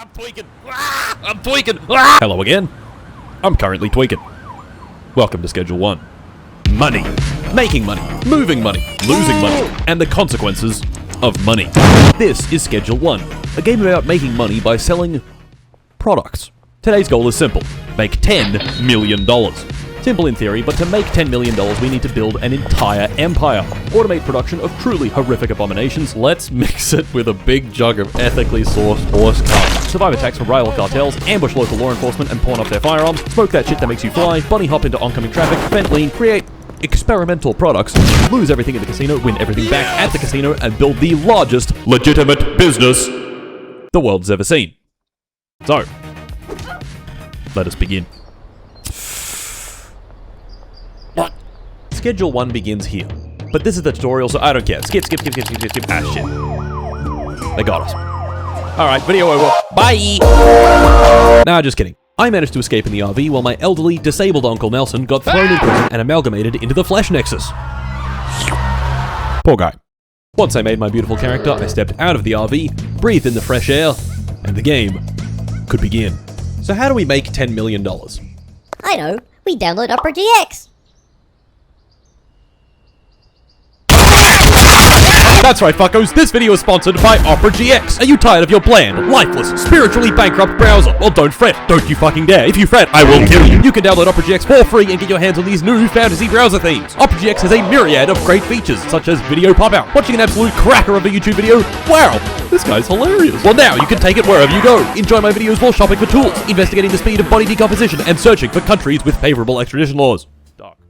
I'm tweaking. I'm tweaking. Hello again. I'm currently tweaking. Welcome to Schedule 1. Money. Making money. Moving money. Losing money. And the consequences of money. This is Schedule 1, a game about making money by selling products. Today's goal is simple. Make $10 million. Simple in theory, but to make $10 million, we need to build an entire empire. Automate production of truly horrific abominations. Let's mix it with a big jug of ethically sourced horse cum. Survive attacks from rival cartels, ambush local law enforcement and pawn off their firearms, smoke that shit that makes you fly, bunny hop into oncoming traffic, vent lean, create experimental products, lose everything in the casino, win everything back at the casino, and build the largest legitimate business the world's ever seen. So, let us begin. Schedule 1 begins here. But this is the tutorial, so I don't care. Skip. Ah, shit. They got us. Alright, video over. Bye! Nah, just kidding. I managed to escape in the RV while my elderly, disabled Uncle Nelson got thrown in prison and amalgamated into the Flesh Nexus. Poor guy. Once I made my beautiful character, I stepped out of the RV, breathed in the fresh air, and the game could begin. So how do we make $10 million? I know, we download Opera GX. That's right, fuckos, this video is sponsored by Opera GX. Are you tired of your bland, lifeless, spiritually bankrupt browser? Well, don't fret. Don't you fucking dare. If you fret, I will kill you. You can download Opera GX for free and get your hands on these new fantasy browser themes. Opera GX has a myriad of great features, such as video pop-out, watching an absolute cracker of a YouTube video. Wow, this guy's hilarious. Well, now you can take it wherever you go. Enjoy my videos while shopping for tools, investigating the speed of body decomposition, and searching for countries with favorable extradition laws.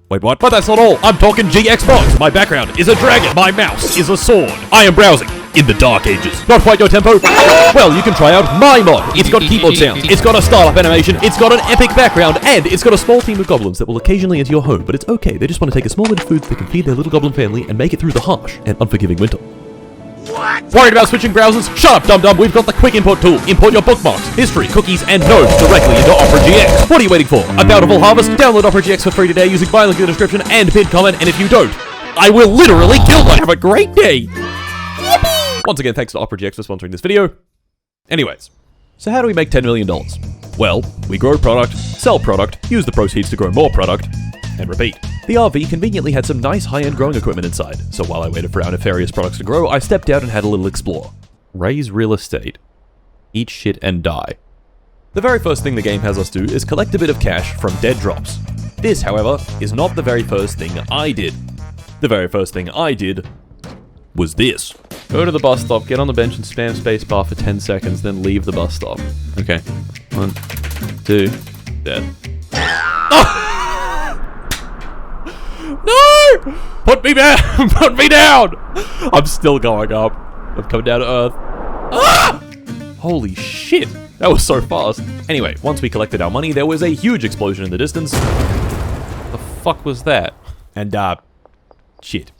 Wait, what? But that's not all. I'm talking GXbox. My background is a dragon. My mouse is a sword. I am browsing in the dark ages. Not quite your tempo? Well, you can try out my mod. It's got keyboard sounds. It's got a startup animation. It's got an epic background. And it's got a small team of goblins that will occasionally enter your home. But it's okay. They just want to take a small bit of food so they can feed their little goblin family and make it through the harsh and unforgiving winter. What? Worried about switching browsers? Shut up, dum-dum. We've got the quick import tool. Import your bookmarks, history, cookies, and nodes directly into Opera GX. What are you waiting for? A bountiful harvest? Download Opera GX for free today using my link in the description and pinned comment, and if you don't, I will literally kill you. Have a great day. Yippee! Once again, thanks to Opera GX for sponsoring this video. Anyways, so how do we make $10 million? Well, we grow product, sell product, use the proceeds to grow more product, and repeat. The RV conveniently had some nice high-end growing equipment inside, so while I waited for our nefarious products to grow, I stepped out and had a little explore. Raise real estate. Eat shit and die. The very first thing the game has us do is collect a bit of cash from dead drops. This, however, is not the very first thing I did. The very first thing I did was this. Go to the bus stop, get on the bench and spam spacebar for 10 seconds, then leave the bus stop. Okay. 1, 2, dead. No! Put me down! Put me down! I'm still going up. I'm coming down to Earth. Ah! Holy shit. That was so fast. Anyway, once we collected our money, there was a huge explosion in the distance. The fuck was that? And, shit.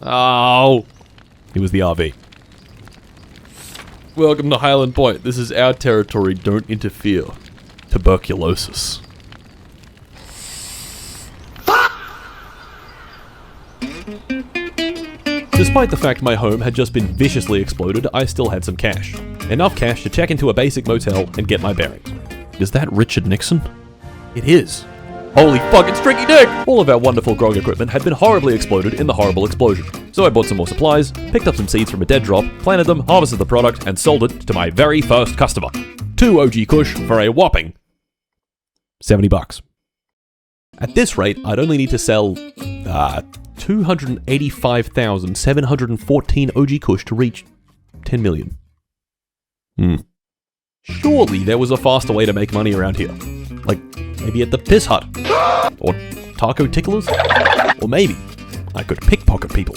Oh. It was the RV. Welcome to Highland Point. This is our territory. Don't interfere. Tuberculosis. Despite the fact my home had just been viciously exploded, I still had some cash. Enough cash to check into a basic motel and get my bearings. Is that Richard Nixon? It is. Holy fuck, it's Tricky Dick! All of our wonderful growing equipment had been horribly exploded in the horrible explosion. So I bought some more supplies, picked up some seeds from a dead drop, planted them, harvested the product, and sold it to my very first customer. 2 OG Kush for a whopping $70. At this rate, I'd only need to sell, 285,714 OG Kush to reach 10 million. Surely there was a faster way to make money around here. Like, maybe at the Piss Hut. Or Taco Ticklers. Or maybe I could pickpocket people.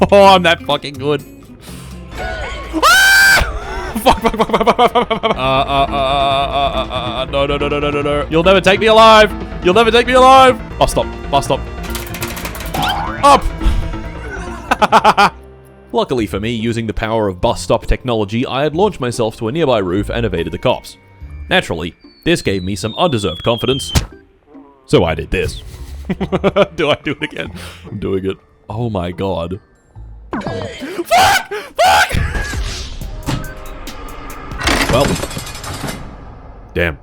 Oh, I'm that fucking good. Fuck. No. You'll never take me alive. You'll never take me alive. Bus stop. Up. Luckily for me, using the power of bus stop technology, I had launched myself to a nearby roof and evaded the cops. Naturally, this gave me some undeserved confidence. So I did this. Do I do it again? I'm doing it. Oh my god. Fuck! well. Damn.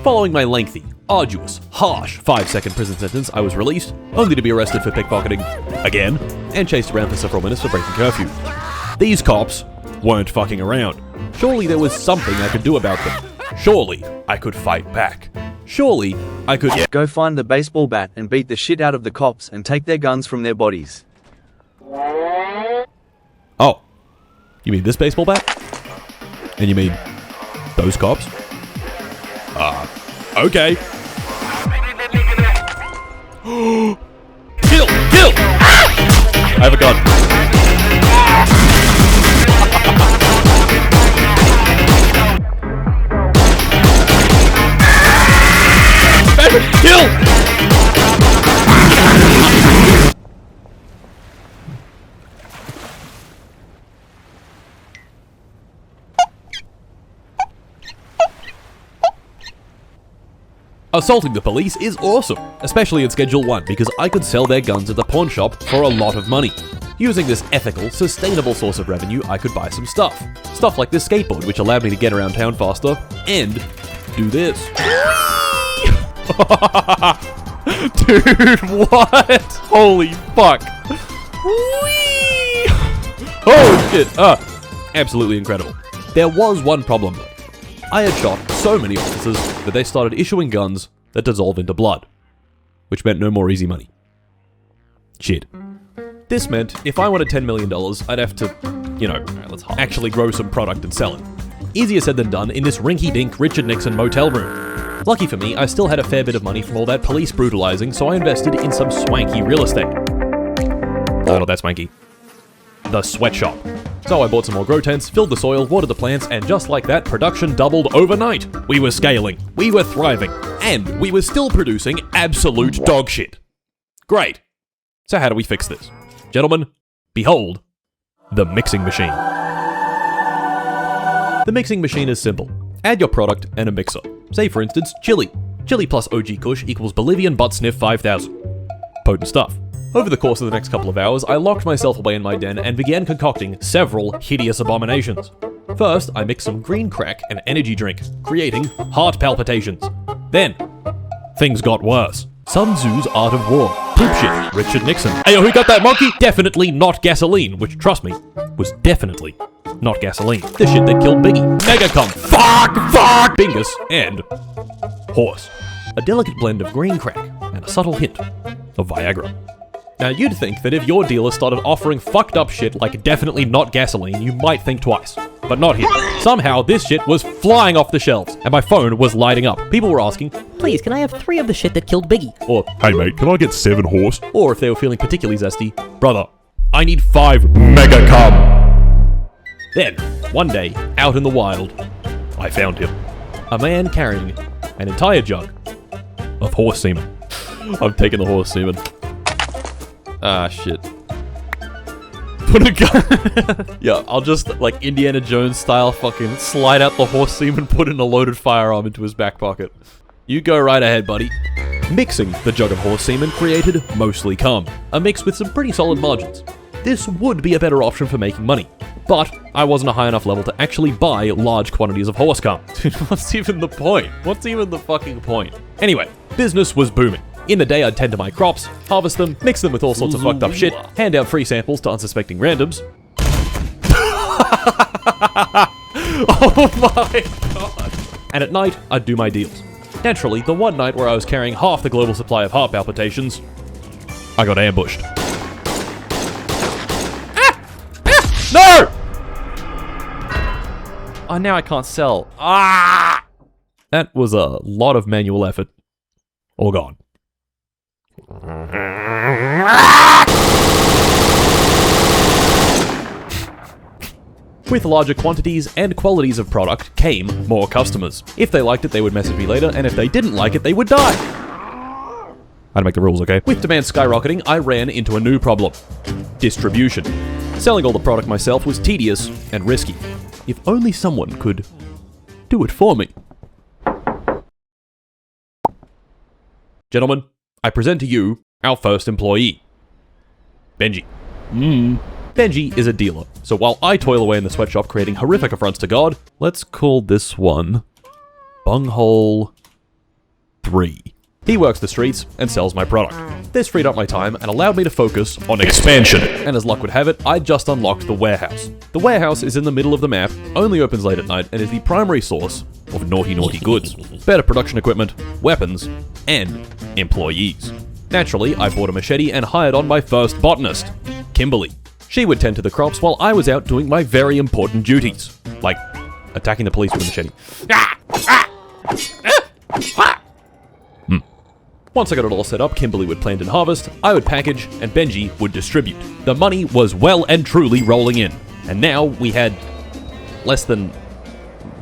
Following my lengthy, arduous, harsh 5-second prison sentence, I was released, only to be arrested for pickpocketing again, and chased around for several minutes for breaking curfew. These cops weren't fucking around. Surely there was something I could do about them. Surely I could fight back. Surely I could Go find the baseball bat and beat the shit out of the cops and take their guns from their bodies. Oh. You mean this baseball bat? And you mean those cops? Okay. Kill! Kill! I have a gun. Kill! Assaulting the police is awesome, especially in Schedule 1 because I could sell their guns at the pawn shop for a lot of money. Using this ethical, sustainable source of revenue, I could buy some stuff. Stuff like this skateboard, which allowed me to get around town faster, and do this. Dude, what? Holy fuck. Whee! Oh shit. Absolutely incredible. There was one problem though. I had shot so many officers that they started issuing guns that dissolve into blood, which meant no more easy money. Shit. This meant if I wanted $10 million, I'd have to, actually grow some product and sell it. Easier said than done in this rinky-dink Richard Nixon motel room. Lucky for me, I still had a fair bit of money from all that police brutalizing, so I invested in some swanky real estate. Oh, not that swanky. The sweatshop. So I bought some more grow tents, filled the soil, watered the plants, and just like that, production doubled overnight. We were scaling, we were thriving, and we were still producing absolute dog shit. Great. So how do we fix this? Gentlemen, behold, the mixing machine. The mixing machine is simple. Add your product and a mixer. Say for instance, chili. Chili plus OG Kush equals Bolivian butt sniff 5000. Potent stuff. Over the course of the next couple of hours, I locked myself away in my den and began concocting several hideous abominations. First, I mixed some green crack and energy drink, creating heart palpitations. Then, things got worse. Sun Tzu's Art of War. Poop shit. Richard Nixon. Ayo, who got that monkey? Definitely not gasoline, which, trust me, was definitely not gasoline. The shit that killed Biggie. Mega cum. Fuck! Bingus. And horse. A delicate blend of green crack and a subtle hint of Viagra. Now, you'd think that if your dealer started offering fucked up shit like definitely not gasoline, you might think twice. But not here. Somehow, this shit was flying off the shelves, and my phone was lighting up. People were asking, Please, can I have 3 of the shit that killed Biggie? or, Hey mate, can I get 7 horse? or if they were feeling particularly zesty, brother, I need 5 mega cum. Then, one day, out in the wild, I found him. A man carrying an entire jug of horse semen. I've taken the horse semen. Ah, shit. Put a gun. Yeah, I'll just, like Indiana Jones style, fucking slide out the horse semen, put in a loaded firearm into his back pocket. You go right ahead, buddy. Mixing the jug of horse semen created mostly cum, a mix with some pretty solid margins. This would be a better option for making money, but I wasn't a high enough level to actually buy large quantities of horse cum. Dude, what's even the point? What's even the fucking point? Anyway, business was booming. In the day, I'd tend to my crops, harvest them, mix them with all sorts of fucked up shit, hand out free samples to unsuspecting randoms. Oh my god. And at night, I'd do my deals. Naturally, the one night where I was carrying half the global supply of heart palpitations, I got ambushed. No! Oh, now I can't sell. Ah! That was a lot of manual effort. All gone. With larger quantities and qualities of product came more customers. If they liked it, they would message me later, and if they didn't like it, they would die. I had to make the rules, okay? With demand skyrocketing, I ran into a new problem. Distribution. Selling all the product myself was tedious and risky. If only someone could do it for me. Gentlemen, I present to you our first employee, Benji. Benji is a dealer, so while I toil away in the sweatshop creating horrific affronts to God, let's call this one Bunghole 3. He works the streets and sells my product. This freed up my time and allowed me to focus on expansion. And as luck would have it, I just unlocked the warehouse. The warehouse is in the middle of the map, only opens late at night, and is the primary source of naughty goods. Better production equipment, weapons, and employees. Naturally, I bought a machete and hired on my first botanist, Kimberly. She would tend to the crops while I was out doing my very important duties, like attacking the police with a machete. Once I got it all set up, Kimberly would plant and harvest, I would package, and Benji would distribute. The money was well and truly rolling in, and now we had less than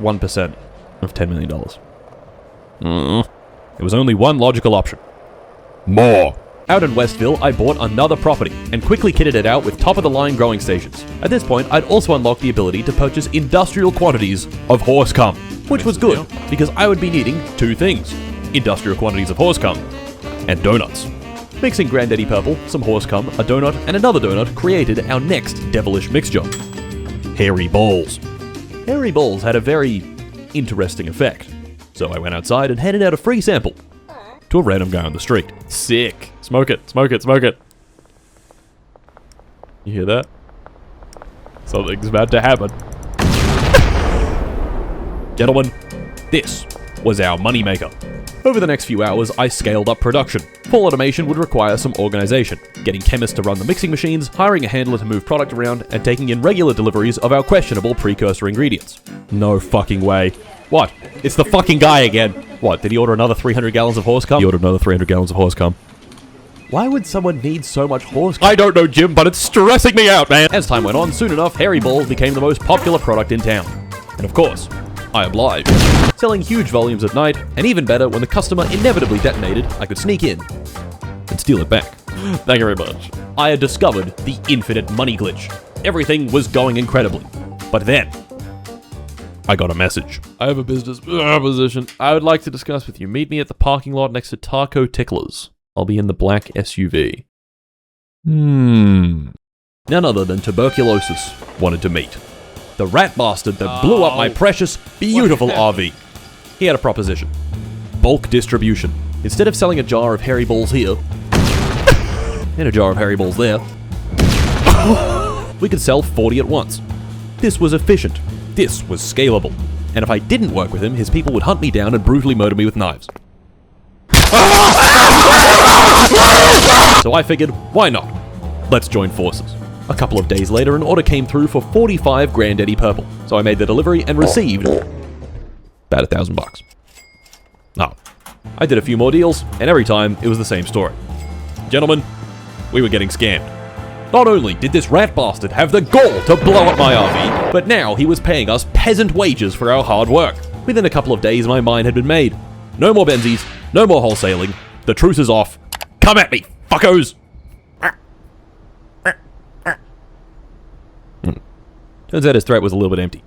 1% of $10 million. There was only one logical option. More. Out in Westville, I bought another property and quickly kitted it out with top-of-the-line growing stations. At this point, I'd also unlocked the ability to purchase industrial quantities of horse cum, which was good, because I would be needing two things: industrial quantities of horse cum and donuts. Mixing Granddaddy Purple, some horse cum, a donut, and another donut created our next devilish mixture: hairy balls. Hairy balls had a very interesting effect, so I went outside and handed out a free sample to a random guy on the street. Sick. Smoke it, smoke it, smoke it. You hear that? Something's about to happen. Gentlemen, this was our moneymaker. Over the next few hours, I scaled up production. Full automation would require some organization, getting chemists to run the mixing machines, hiring a handler to move product around, and taking in regular deliveries of our questionable precursor ingredients. No fucking way. What? It's the fucking guy again. What, did he order another 300 gallons of horse cum? He ordered another 300 gallons of horse cum. Why would someone need so much horse cum? I don't know, Jim, but it's stressing me out, man. As time went on, soon enough, Hairy Balls became the most popular product in town. And of course, I obliged. Selling huge volumes at night, and even better, when the customer inevitably detonated, I could sneak in and steal it back. Thank you very much. I had discovered the infinite money glitch. Everything was going incredibly. But then, I got a message. I have a business proposition I would like to discuss with you. Meet me at the parking lot next to Taco Ticklers. I'll be in the black SUV. None other than Tuberculosis wanted to meet. The rat bastard that blew up my precious, beautiful RV. He had a proposition. Bulk distribution. Instead of selling a jar of hairy balls here, and a jar of hairy balls there, we could sell 40 at once. This was efficient. This was scalable. And if I didn't work with him, his people would hunt me down and brutally murder me with knives. So I figured, why not? Let's join forces. A couple of days later, an order came through for 45 Granddaddy Purple. So I made the delivery and received about $1,000. No. I did a few more deals, and every time, it was the same story. Gentlemen, we were getting scammed. Not only did this rat bastard have the gall to blow up my RV, but now he was paying us peasant wages for our hard work. Within a couple of days, my mind had been made. No more Benzies, no more wholesaling. The truce is off. Come at me, fuckos! Turns out his threat was a little bit empty.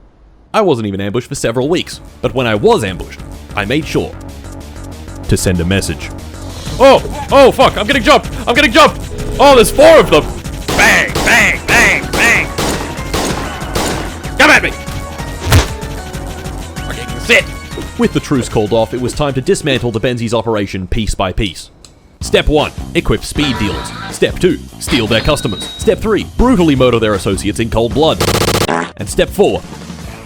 I wasn't even ambushed for several weeks, but when I was ambushed, I made sure to send a message. Oh fuck, I'm getting jumped! I'm getting jumped! Oh, there's 4 of them! Bang, bang, bang, bang! Come at me! Fucking sit! With the truce called off, it was time to dismantle the Benzies operation piece by piece. Step 1, equip speed dealers. Step 2, steal their customers. Step 3, brutally murder their associates in cold blood. And step 4,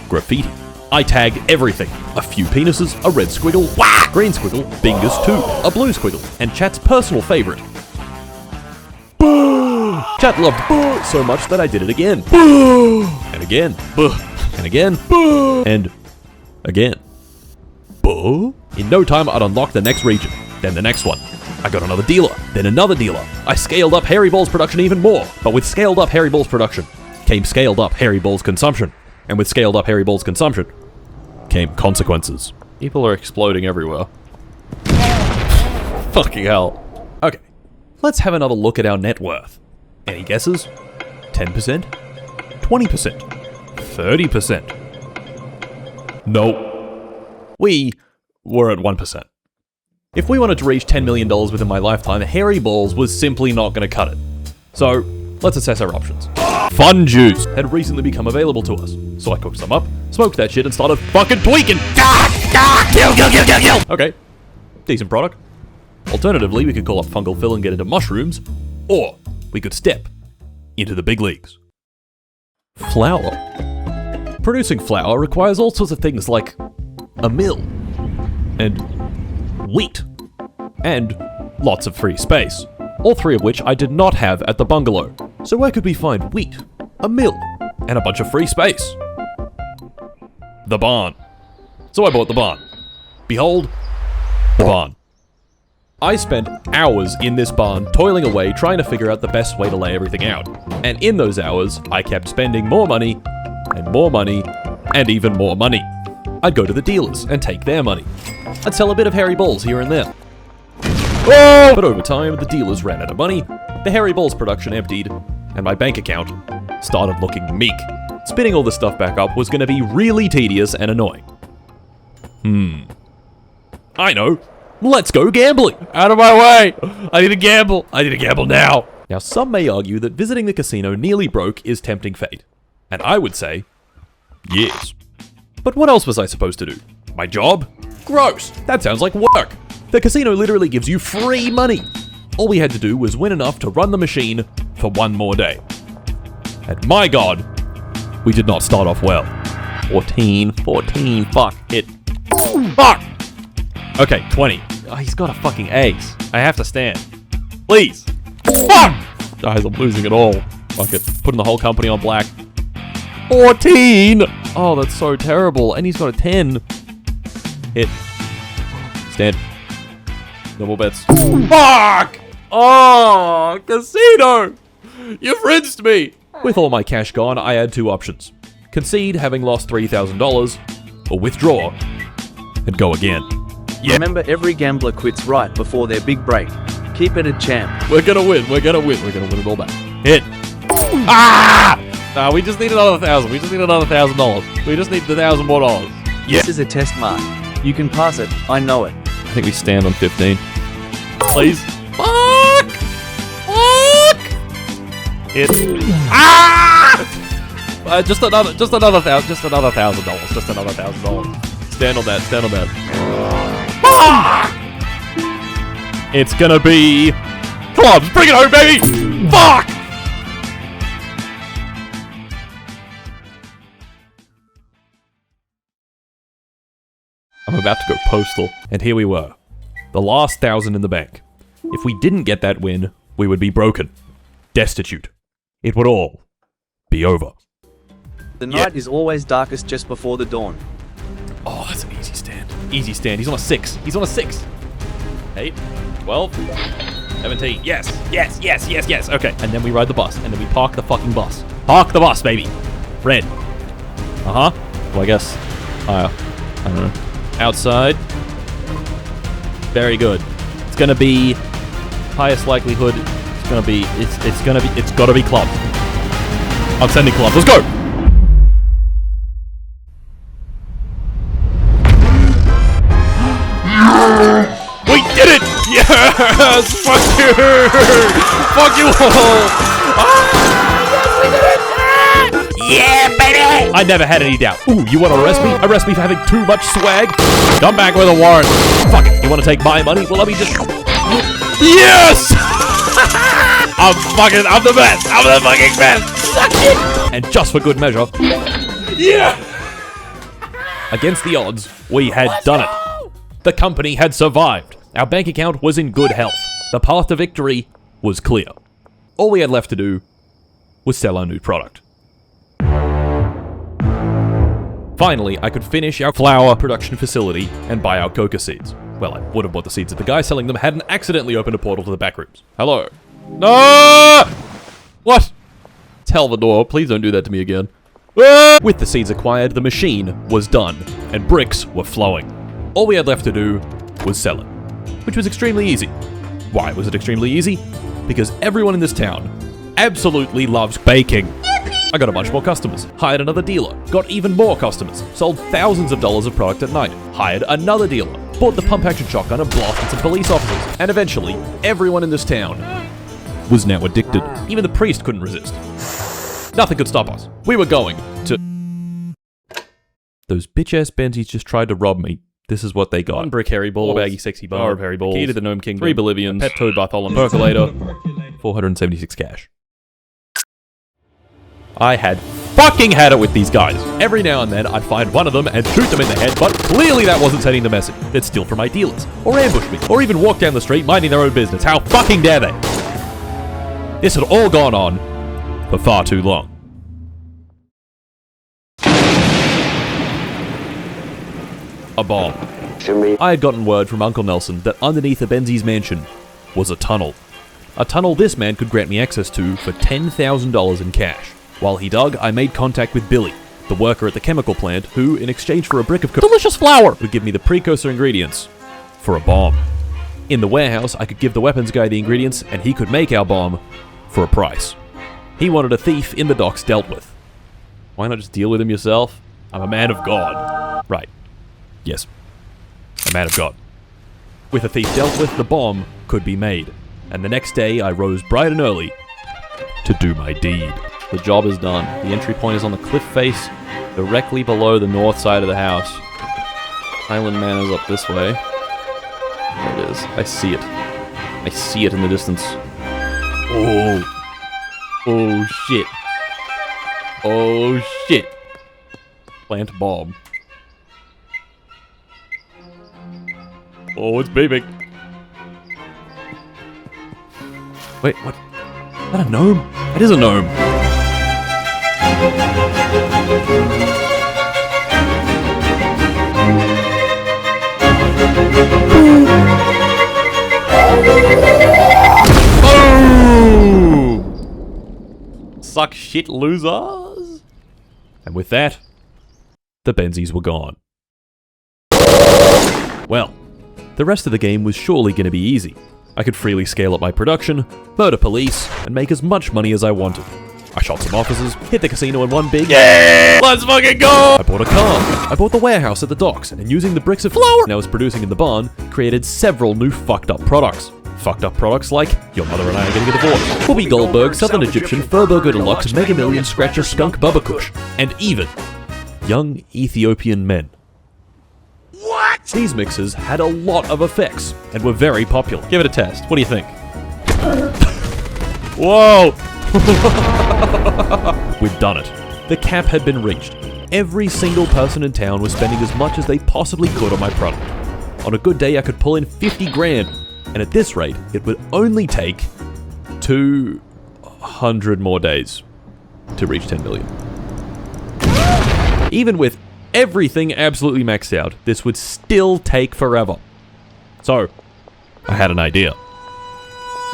graffiti. I tag everything. A few penises, a red squiggle, green squiggle, Bingus 2, a blue squiggle, and chat's personal favorite. Boo! Chat loved boo so much that I did it again. Boo! And again. Boo! And again. Boo! And again. Boo! In no time, I'd unlock the next region, then the next one. I got another dealer, then another dealer. I scaled up Hairy Balls production even more. But with scaled up Hairy Balls production came scaled up Hairy Balls consumption. And with scaled up Hairy Balls consumption came consequences. People are exploding everywhere. Fucking hell. Okay, let's have another look at our net worth. Any guesses? 10%? 20%? 30%? Nope. We were at 1%. If we wanted to reach $10 million within my lifetime, Hairy Balls was simply not going to cut it. So, let's assess our options. Fun juice had recently become available to us. So I cooked some up, smoked that shit, and started fucking tweaking. Kill. Okay, decent product. Alternatively, we could call up Fungal Phil and get into mushrooms, or we could step into the big leagues. Flour. Producing flour requires all sorts of things like a mill, and wheat, and lots of free space. All three of which I did not have at the bungalow. So where could we find wheat, a mill, and a bunch of free space? The barn. So I bought the barn. Behold, the barn. I spent hours in this barn toiling away trying to figure out the best way to lay everything out. And in those hours, I kept spending more money, and even more money. I'd go to the dealers and take their money. I'd sell a bit of hairy balls here and there. Oh! But over time, the dealers ran out of money, the hairy balls production emptied, and my bank account started looking meek. Spinning all this stuff back up was going to be really tedious and annoying. I know. Let's go gambling. Out of my way. I need to gamble. I need to gamble now. Now, some may argue that visiting the casino nearly broke is tempting fate. And I would say, yes. But what else was I supposed to do? My job? Gross. That sounds like work. The casino literally gives you free money. All we had to do was win enough to run the machine for one more day. And my god, we did not start off well. 14, fuck it. Fuck! Okay, 20. Oh, he's got a fucking ace. I have to stand. Please. Fuck! Guys, I'm losing it all. Fuck it. Putting the whole company on black. 14! Oh, that's so terrible. And he's got a 10. Hit. Stand. No more bets. Fuck! Oh, casino! You've rinsed me! With all my cash gone, I had two options. Concede, having lost $3,000, or withdraw and go again. Yeah. Remember, every gambler quits right before their big break. Keep it a champ. We're gonna win. We're gonna win it all back. Hit. Ah! No, we just need another 1,000. We just need another $1,000. We just need the $1,000 more dollars. Yeah. This is a test mark. You can pass it. I know it. I think we stand on 15. Please. Fuck! Fuck! Hit. Ah! Just another $1,000. Just another $1,000. Just another $1,000. Stand on that. Stand on that. Fuck! It's gonna be clubs. Bring it home, baby. Fuck! I'm about to go postal, and here we were. The last 1,000 in the bank. If we didn't get that win, we would be broken. Destitute. It would all be over. The night is always darkest just before the dawn. Oh, that's an easy stand. Easy stand. He's on a 6. He's on a 6. 8, 12, 17. Yes. Okay. And then we ride the bus, and then we park the fucking bus. Park the bus, baby. Red. Uh-huh. Well, I guess. I don't know. Outside. Very good. It's gonna be highest likelihood. It's gotta be club. I'm sending club. Let's go. We did it! Yes! Fuck you! Fuck you all! Yes, we did it! Yeah, baby! I never had any doubt. Ooh, you want to arrest me? Arrest me for having too much swag? Come back with a warrant. Fuck it. You want to take my money? Well, let me just... Yes! I'm the best. I'm the fucking best. Suck it! And just for good measure... Yeah! Against the odds, we had done it. The company had survived. Our bank account was in good health. The path to victory was clear. All we had left to do was sell our new product. Finally, I could finish our flour production facility and buy our coca seeds. Well, I would have bought the seeds if the guy selling them hadn't accidentally opened a portal to the back rooms. Hello. No! What? Tell the door. Please don't do that to me again. With the seeds acquired, the machine was done, and bricks were flowing. All we had left to do was sell it, which was extremely easy. Why was it extremely easy? Because everyone in this town absolutely loves baking. I got a bunch more customers, hired another dealer, got even more customers, sold thousands of dollars of product at night, hired another dealer, bought the pump-action shotgun and blasted some police officers, and eventually, everyone in this town was now addicted. Even the priest couldn't resist. Nothing could stop us. We were going to... Those bitch-ass Benzies just tried to rob me. This is what they got. 1 brick hairy balls, 4 baggy sexy bar of hairy balls, key to the Gnome Kingdom, 3 Bolivians, pet toad Bartholomew, percolator, 476 cash. I had fucking had it with these guys. Every now and then, I'd find one of them and shoot them in the head, but clearly that wasn't sending the message. They'd steal from my dealers, or ambush me, or even walk down the street minding their own business. How fucking dare they? This had all gone on for far too long. A bomb. I had gotten word from Uncle Nelson that underneath the Benzies mansion was a tunnel. A tunnel this man could grant me access to for $10,000 in cash. While he dug, I made contact with Billy, the worker at the chemical plant, who, in exchange for a brick of delicious flour, would give me the precursor ingredients for a bomb. In the warehouse, I could give the weapons guy the ingredients, and he could make our bomb for a price. He wanted a thief in the docks dealt with. Why not just deal with him yourself? I'm a man of God. Right. Yes. A man of God. With a thief dealt with, the bomb could be made. And the next day, I rose bright and early to do my deed. The job is done. The entry point is on the cliff face, directly below the north side of the house. Island Man is up this way. There it is. I see it. I see it in the distance. Oh. Oh, shit. Oh, shit. Plant bomb. Oh, it's beeping. Wait, what? Is that a gnome? It is a gnome. Boom! Suck shit, losers. And with that, the Benzies were gone. Well, the rest of the game was surely going to be easy. I could freely scale up my production, murder police, and make as much money as I wanted. I shot some officers, hit the casino in one big... Yeah! Let's fucking go! I bought a car. I bought the warehouse at the docks, and using the bricks of flour I was producing in the barn, created several new fucked up products. Fucked up products like, your mother and I are getting a divorce, Whoopi Goldberg, Southern Egyptian, Furburger Deluxe, Mega Million, Scratcher, Skunk, Bubba Kush, and even young Ethiopian men. What? These mixes had a lot of effects, and were very popular. Give it a test. What do you think? Whoa! We'd done it. The cap had been reached. Every single person in town was spending as much as they possibly could on my product. On a good day, I could pull in 50 grand, and at this rate, it would only take 200 more days to reach 10 million. Even with everything absolutely maxed out, this would still take forever. So, I had an idea.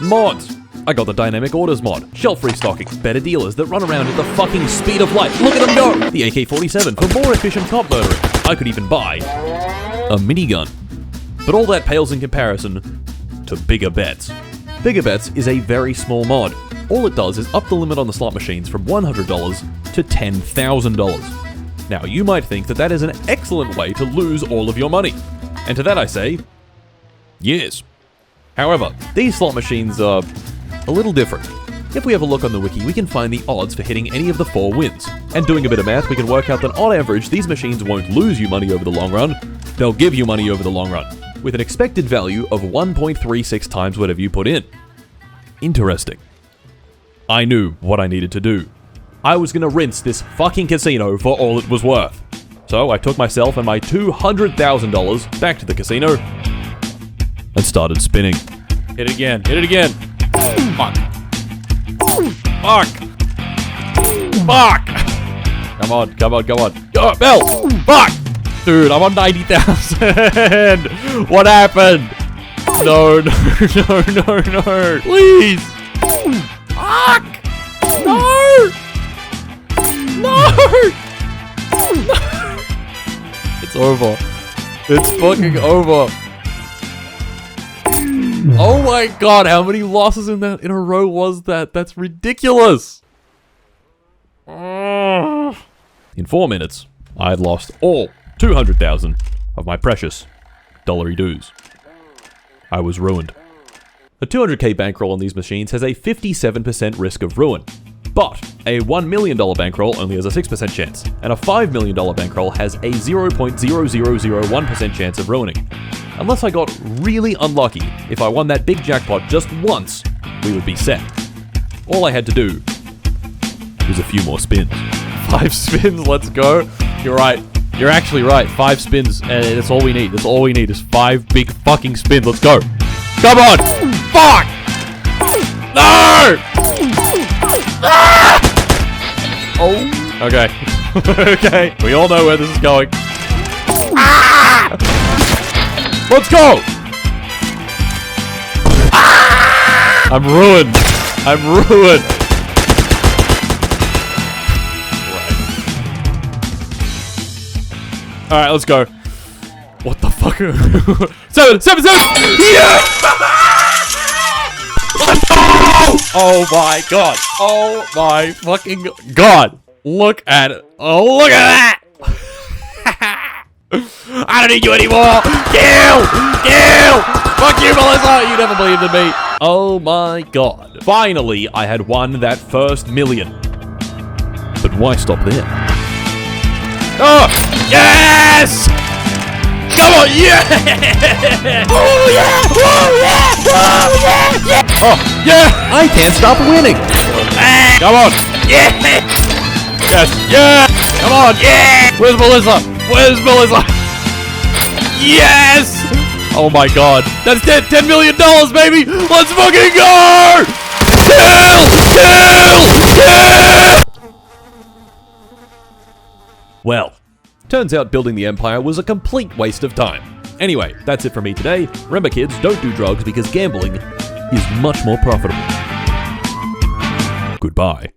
Mods! I got the Dynamic Orders mod, shelf restocking, better dealers that run around at the fucking speed of light. Look at them go! The AK-47 for more efficient cop murdering. I could even buy a minigun. But all that pales in comparison to Bigger Bets. Bigger Bets is a very small mod. All it does is up the limit on the slot machines from $100 to $10,000. Now, you might think that that is an excellent way to lose all of your money. And to that I say, yes. However, these slot machines are a little different. If we have a look on the wiki, we can find the odds for hitting any of the 4 wins. And doing a bit of math, we can work out that on average, these machines won't lose you money over the long run, they'll give you money over the long run, with an expected value of 1.36 times whatever you put in. Interesting. I knew what I needed to do. I was gonna rinse this fucking casino for all it was worth. So I took myself and my $200,000 back to the casino and started spinning. Hit it again, hit it again. Fuck. Fuck. Fuck. Come on, come on, come on. Go, Bell. Fuck. Dude, I'm on 90,000. What happened? No, no, no, no, no. Please. Fuck. No. No. No. It's over. It's fucking over. Oh my god, how many losses in a row was that? That's ridiculous! In 4 minutes, I had lost all 200,000 of my precious dollary dues. I was ruined. A 200k bankroll on these machines has a 57% risk of ruin. But a $1 million bankroll only has a 6% chance, and a $5 million bankroll has a 0.0001% chance of ruining. Unless I got really unlucky, if I won that big jackpot just once, we would be set. All I had to do was a few more spins. 5 spins, let's go. You're right. You're actually right. 5 spins, and that's all we need. That's all we need is 5 big fucking spins. Let's go. Come on! Fuck! No! Ah! Oh. Okay. Okay. We all know where this is going. Ah! Let's go! Ah! I'm ruined. I'm ruined. Right. Alright, let's go. What the fuck? 7! Yeah! Oh my god. Oh my fucking god. Look at it. Oh, look at that! I don't need you anymore! Kill! Fuck you, Melissa! You never believed in me. Oh my god. Finally, I had won that first million. But why stop there? Oh! Yes! Come on, yeah! Oh yeah! Oh yeah! Oh yeah! Oh yeah! I can't stop winning. Come on! Yeah! Yes! Yeah! Come on! Yeah! Where's Melissa? Yes! Oh my god! That's $10 million, baby! Let's fucking go! Kill! Well. Turns out building the empire was a complete waste of time. Anyway, that's it from me today. Remember kids, don't do drugs because gambling is much more profitable. Goodbye.